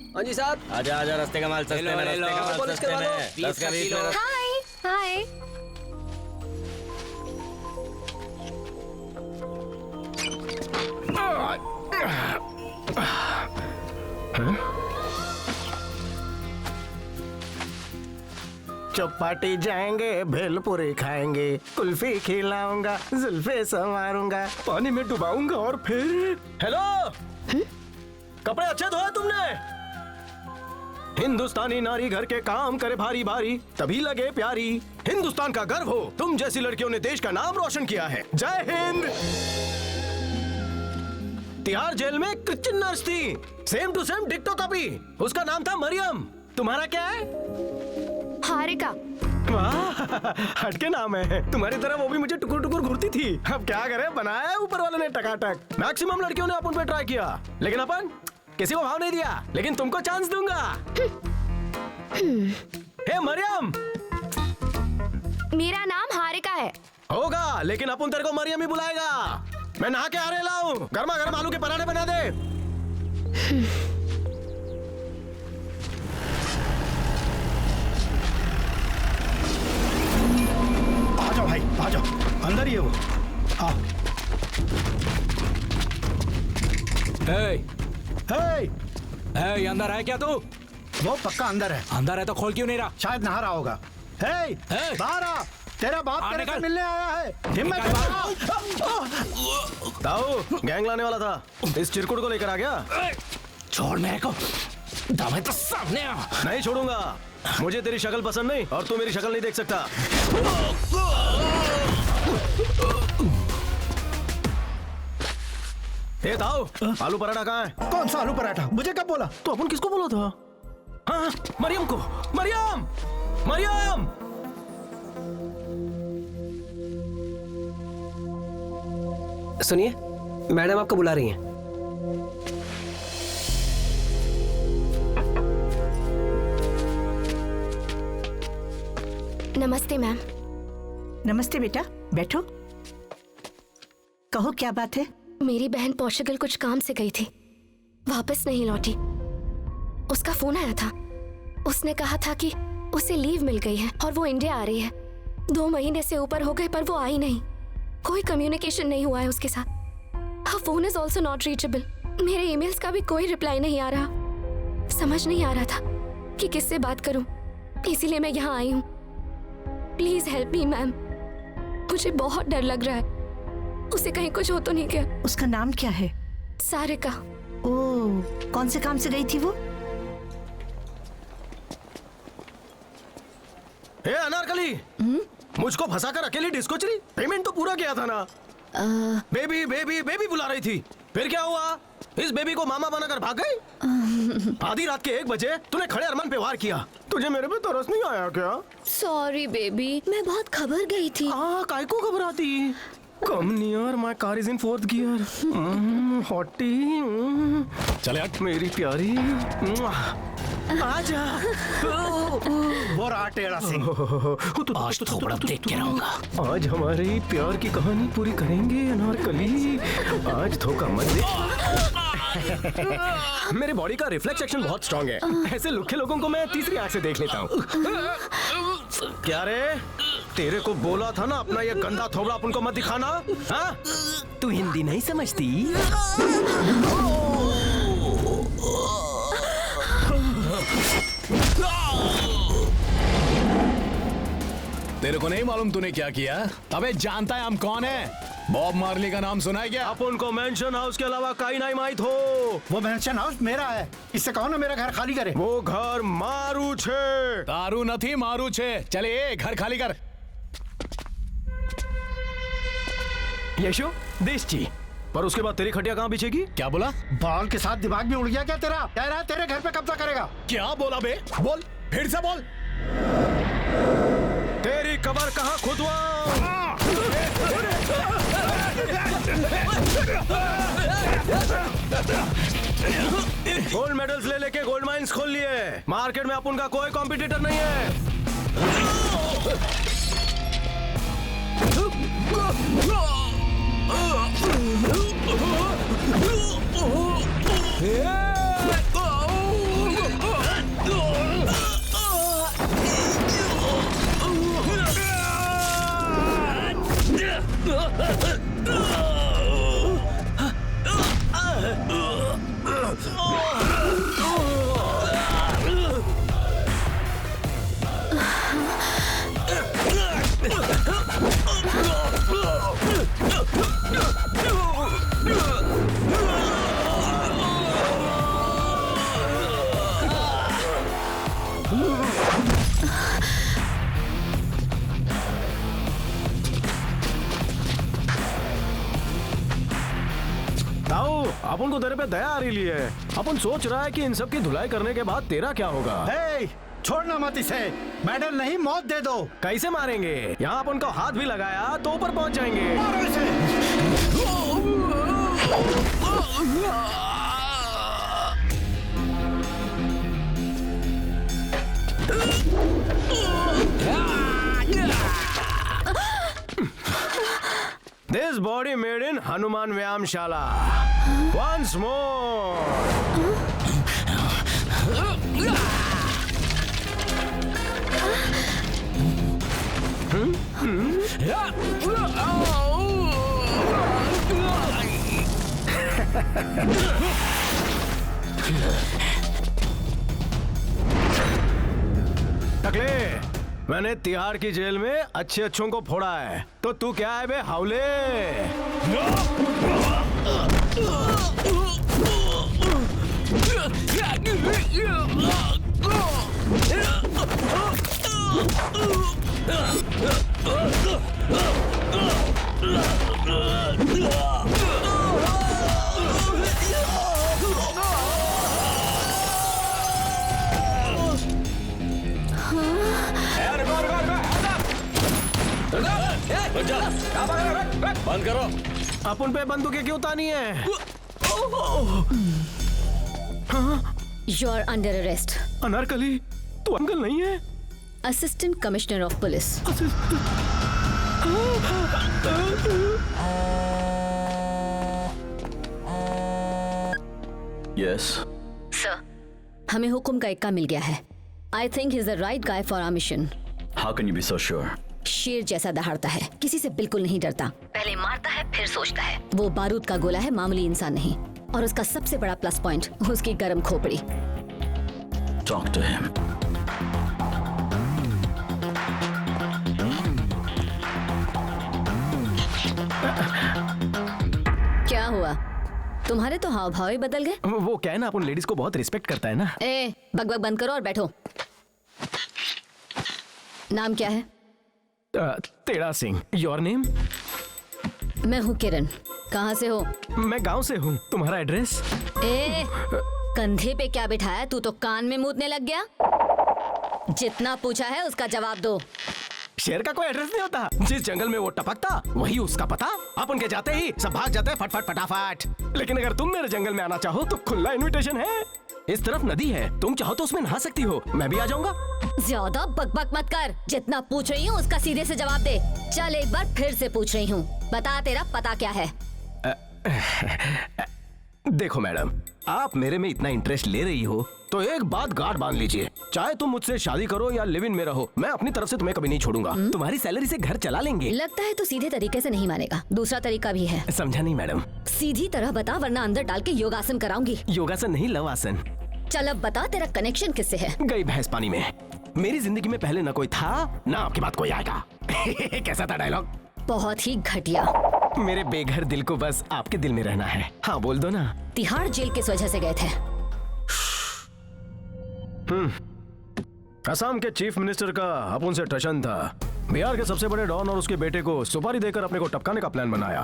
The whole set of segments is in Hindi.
हाँ जी साहब। आजा आजा, रास्ते का माल सस्ते में, रास्ते का माल पॉलिश सस्ते करवा लो। में, 10 का 20 में। हाय हाय। चौपाटी जाएंगे, भेलपुरी खाएंगे, कुल्फी खिलाऊंगा, जुल्फे संवारूंगा, पानी में डुबाऊंगा और फिर। हेलो, कपड़े अच्छे धोए तुमने? हिंदुस्तानी नारी घर के काम करे भारी भारी, तभी लगे प्यारी। हिंदुस्तान का गर्व हो, तुम जैसी लड़कियों ने देश का नाम रोशन किया है। जय हिंद। तिहाड़ जेल में क्रिश्चियन नर्स थी, सेम टू सेम डिक्टो कॉपी। उसका नाम था मरियम। तुम्हारा क्या है? हारिका। वाह, हटके नाम है। तुम्हारी तरह वो भी मुझे टुकुर टुकुर घूरती थी। अब क्या करे, बनाया है ऊपर वाले ने टकाटक। मैक्सिमम लड़कियों ने अपन पे ट्राई किया, लेकिन अपन किसी को भाव नहीं दिया। लेकिन तुमको चांस दूंगा। हे मरियम। मेरा नाम हारिका है। होगा, लेकिन अपन तेरे को मरियम ही बुलाएगा। मैं नहा के आ रहे लाऊं, गर्मा गर्म आलू के पराठे बना दे। आ जाओ भाई, आ जाओ, अंदर ही है वो। आओ। हे, अंदर है क्या तू? वो पक्का अंदर है। अंदर है तो खोल क्यों नहीं रहा? शायद नहा रहा होगा। हे, बाहर आ। तेरा बाप तेरे से मिलने आया है। हिम्मत ताऊ, गैंग लाने वाला था, इस चिरकुट को लेकर आ गया। छोड़ मेरे को, दम तो सामने आ। नहीं छोड़ूंगा। मुझे तेरी शक्ल पसंद नहीं और तू मेरी शक्ल नहीं देख सकता। हे ताऊ, आलू पराठा कहाँ है? कौन सा आलू पराठा? मुझे कब बोला? तो अपन किसको बोला था? हाँ, मरियम को। मरियम, मरियम। सुनिए, मैडम आपको बुला रही हैं। नमस्ते मैम। नमस्ते बेटा, बैठो। कहो क्या बात है? मेरी बहन पोर्चुगल कुछ काम से गई थी, वापस नहीं लौटी। उसका फोन आया था, उसने कहा था कि उसे लीव मिल गई है और वो इंडिया आ रही है। 2 महीने से ऊपर हो गए पर वो आई नहीं। कोई कम्युनिकेशन नहीं हुआ है उसके साथ। Her phone is also not reachable. मेरे ईमेल्स का भी कोई रिप्लाई नहीं आ रहा। समझ नहीं आ रहा था कि किससे बात करूं, इसीलिए मैं यहाँ आई हूँ। प्लीज हेल्प मी मैम, मुझे बहुत डर लग रहा है। उसे कहीं कुछ हो तो नहीं क्या? उसका नाम क्या है? सारिका। ओह, कौन से काम से गई थी वो? हे अनारकली, मुझको फंसाकर अकेली डिस्को चली। पेमेंट तो पूरा किया था ना। बेबी बेबी बेबी बुला रही थी, फिर क्या हुआ? इस बेबी को मामा बनाकर भाग गई। आधी रात के 1 बजे तूने खड़े अरमान पे वार किया। तुझे मेरे पे तरस नहीं आया क्या? सॉरी बेबी, मैं बहुत घबरा गई थी। काय को घबराती? Come near, my car is in 4th gear. Hottie, चले हट मेरी प्यारी। आजा। वो रहा टेढ़ा सिंह। आज थोड़ा देख के रहूंगा। आज हमारी प्यार की कहानी पूरी करेंगे अनारकली। आज धोखा मत दे। मेरे बॉडी का रिफ्लेक्स एक्शन बहुत स्ट्रांग है। ऐसे लुखे लोगों को मैं तीसरी आंख से देख लेता हूँ। क्या रे, तेरे को बोला था ना अपना ये गंदा थोबड़ा अपन को मत दिखाना। हाँ? तू हिंदी नहीं समझती? तेरे को नहीं मालूम तूने क्या किया? अबे जानता है हम कौन है? बॉब मार्ली का नाम सुना है क्या? अपन को मेंशन हाउस के अलावा कहीं नहीं माहित हो। वो मेंशन हाउस मेरा है। इससे कहो ना मेरा घर खाली करे। वो घर मारू छे। दारू नहीं मारू छे। चले ए, घर खाली कर। यशो, देश जी। पर उसके बाद तेरी खटिया कहाँ बिछेगी? क्या बोला? बाल के साथ दिमाग में उड़ गया क्या तेरा? कह रहा है तेरे घर पे कब्जा करेगा। क्या बोला बे? बोल, फिर से बोल। तेरी कब्र कहाँ खुदवाऊं? गोल्ड मेडल्स ले लेके गोल्ड माइंस खोल लिए। मार्केट में अपन का कोई कॉम्पिटिटर नहीं है। अपन को तेरे पे दया आ रही है। अपन सोच रहा है कि इन सब की धुलाई करने के बाद तेरा क्या होगा। हे, छोड़ना मत इसे। मेडल नहीं, मौत दे दो। कैसे मारेंगे? यहाँ अपन को हाथ भी लगाया तो ऊपर पहुंच जाएंगे। मारो इसे। This body made in Hanuman Vyamshala. Once more. टकले, मैंने तिहाड़ की जेल में अच्छे अच्छों को फोड़ा है, तो तू क्या है बे हावले? बंद करो। अपन पे बंदूकें क्यों तानी है? You are under arrest. Anarkali, तू अंकल नहीं है? Assistant commissioner of police. Yes sir, हमें हुक्म का इक्का मिल गया है। I think he is the right guy for our mission. How can you be so sure? शेर जैसा दहाड़ता है, किसी से बिल्कुल नहीं डरता, पहले मारता है फिर सोचता है। वो बारूद का गोला है, मामूली इंसान नहीं। और उसका सबसे बड़ा प्लस पॉइंट उसकी गर्म खोपड़ी। Talk to him. क्या हुआ? तुम्हारे तो हाव भाव ही बदल गए। वो क्या है ना, अपन लेडीज को बहुत रिस्पेक्ट करता है ना। ए, बकबक बंद करो और बैठो। नाम क्या है? तेड़ा सिंह। Your name? मैं हूँ किरण। कहाँ से हो? मैं गांव से हूँ। तुम्हारा एड्रेस? ए, कंधे पे क्या बिठाया? तू तो कान में मूतने लग गया। जितना पूछा है उसका जवाब दो। शेर का कोई एड्रेस नहीं होता। जिस जंगल में वो टपकता वही उसका पता। अपन के जाते ही सब भाग जाते हैं फटफट फटाफट। लेकिन अगर तुम मेरे जंगल में आना चाहो तो खुला इनविटेशन है। इस तरफ नदी है, तुम चाहो तो उसमें नहा सकती हो। मैं भी आ जाऊंगा। ज्यादा बकबक मत कर। जितना पूछ रही हूँ उसका सीधे से जवाब दे। चल एक बार फिर से पूछ रही हूँ, बता तेरा पता क्या है? देखो मैडम, आप मेरे में इतना इंटरेस्ट ले रही हो तो एक बात गांठ बांध लीजिए। चाहे तुम मुझसे शादी करो या लिव इन में रहो, मैं अपनी तरफ से तुम्हें कभी नहीं छोड़ूंगा। तुम्हारी सैलरी से घर चला लेंगे। लगता है तो सीधे तरीके से नहीं मानेगा। दूसरा तरीका भी है। समझा नहीं मैडम? सीधी तरह बता, वरना अंदर डाल के योगासन कराऊंगी। योगासन नहीं, लव आसन। चल अब बता, तेरा कनेक्शन किससे है? गई भैंस पानी में। मेरी जिंदगी में पहले ना कोई था ना आपके बाद कोई आएगा। कैसा था डायलॉग? बहुत ही घटिया। मेरे बेघर दिल को बस आपके दिल में रहना है। हाँ बोल दो ना। तिहाड़ जेल किस वजह से गए थे? असम के चीफ मिनिस्टर का अपन से टशन था। बिहार के सबसे बड़े डॉन और उसके बेटे को सुपारी देकर अपने को टपकाने का प्लान बनाया।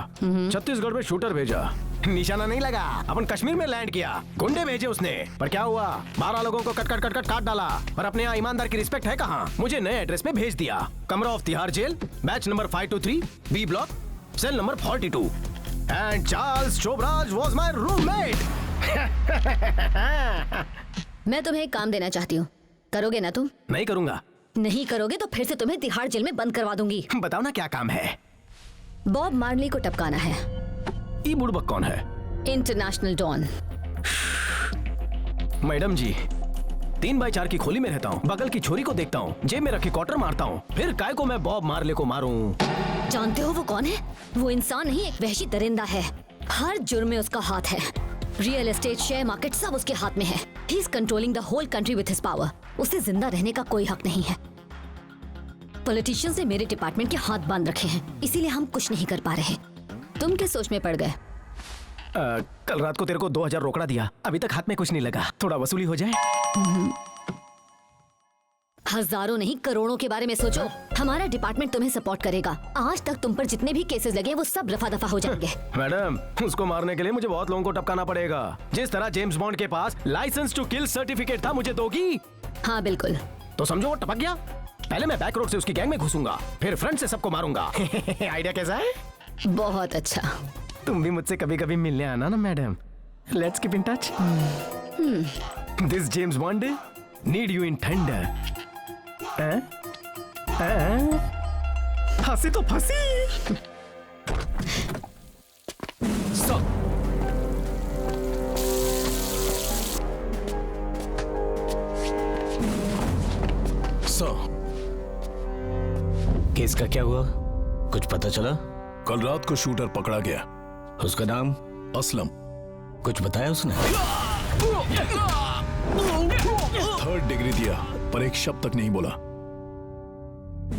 छत्तीसगढ़ में शूटर भेजा, निशाना नहीं लगा। अपन कश्मीर में लैंड किया, गुंडे भेजे उसने। पर क्या हुआ? 12 लोगों को कट कट कट कट काट डाला। पर अपने यहाँ ईमानदार की रिस्पेक्ट है कहाँ? मुझे नए एड्रेस पे भेज दिया। कमरा of Tihar jail, batch number 523, B block, cell number 42। And Charles Sobhraj was my roommate. मैं तुम्हें एक काम देना चाहती हूँ, करोगे ना तुम? नहीं करूंगा। नहीं करोगे तो फिर से तुम्हें तिहाड़ जेल में बंद करवा दूंगी। बताओ ना क्या काम है? बॉब मार्ली को टपकाना है। ये बुड़बक कौन है? International don. मैडम जी, 3x4 की खोली में रहता हूँ, बगल की छोरी को देखता हूँ, जेब में रखी क्वार्टर मारता हूँ, फिर काय को मैं बॉब मार्ले को मारूं? जानते हो वो कौन है? वो इंसान नहीं, एक वहशी दरिंदा है। हर जुर्म में उसका हाथ है। रियल एस्टेट, शेयर मार्केट सब उसके हाथ में है। He is controlling the whole country with his power. उसे जिंदा रहने का कोई हक नहीं है। पॉलिटिशियंस ने मेरे डिपार्टमेंट के हाथ बांध रखे हैं, इसीलिए हम कुछ नहीं कर पा रहे। तुम किस सोच में पड़ गए? कल रात को तेरे को 2000 रोकड़ा दिया, अभी तक हाथ में कुछ नहीं लगा। थोड़ा वसूली हो जाए। हजारों नहीं करोड़ों के बारे में सोचो। हमारा डिपार्टमेंट तुम्हें सपोर्ट करेगा। आज तक तुम पर जितने भी केसेस लगे वो सब रफा दफा हो जाएंगे। मैडम, उसको मारने के लिए मुझे बहुत लोगों को टपकाना पड़ेगा। जिस तरह जेम्स बॉन्ड के पास लाइसेंस टू किल सर्टिफिकेट था, मुझे दोगी? हाँ बिल्कुल। तो समझो वो टपक गया। पहले मैं बैक रोड से उसकी गैंग में घुसूंगा, फिर फ्रंट से सबको मारूंगा। आइडिया कैसा है? बहुत अच्छा। तुम भी मुझसे कभी कभी मिलने आना ना madam. Let's keep in touch. This James bond need you in thunder. हंसी तो फंसी। केस का क्या हुआ? कुछ पता चला? कल रात को शूटर पकड़ा गया। उसका नाम? असलम। कुछ बताया उसने? 3rd डिग्री दिया पर एक शब्द तक नहीं बोला।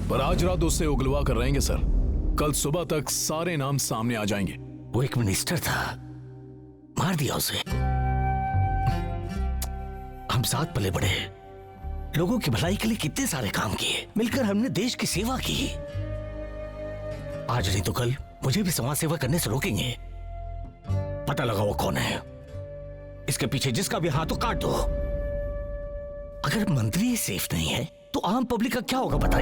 पर आज रात उससे उगलवा कर रहेंगे सर। कल सुबह तक सारे नाम सामने आ जाएंगे। वो एक मिनिस्टर था, मार दिया उसे। हम साथ पले बड़े, लोगों की भलाई के लिए कितने सारे काम किए, मिलकर हमने देश की सेवा की। आज नहीं तो कल मुझे भी समाज सेवा करने से रोकेंगे। पता लगाओ कौन है इसके पीछे, जिसका भी हाथ हो काट दो। अगर मंत्री सेफ नहीं है तो आम पब्लिक का क्या होगा बताइए।